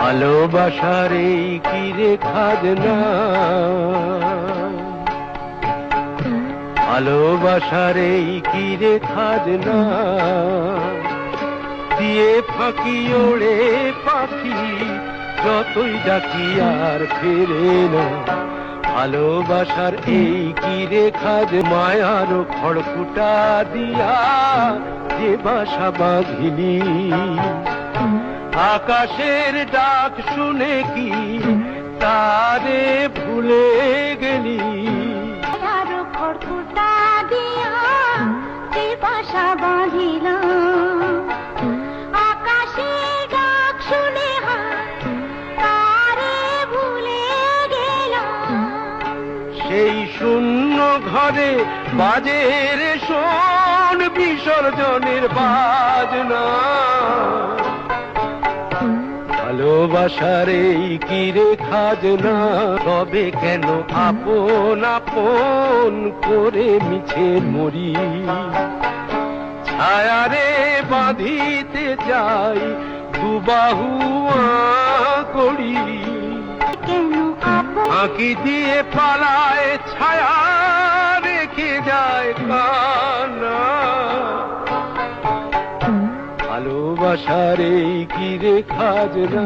ভালোবাসার এই কি রে খাজনা, ভালোবাসার এই কি রে খাজনা, দিয়ে ফাঁকি ওড়ে পাখি যতই ডাকি আর ফেরে না। ভালোবাসার এই কি রে খাজ, মায়ার খড়কুটা দিয়া যে বাসা বাঁধিলি, আকাশের ডাক শুনে কি তারে ভুলে গেলি। খড়কুটা দিয়া যে বাসা বাঁধিলাম, আকাশের ডাক শুনে তারে ভুলে গেলাম। সেই শূন্য ঘরে বাজে রে শোন বিসর্জনের বাজনা। ভালোবাসার এই কি রে খাজনা, তবে কেন আপন আপন করে মিছে মরি, ছায়ারে বাঁধিতে যাই দুবাহু করি। আঁকি দিয়ে পালায় ছায়া রেখে যায় কান্না। ভালোবাসার এই কি রে খাজনা।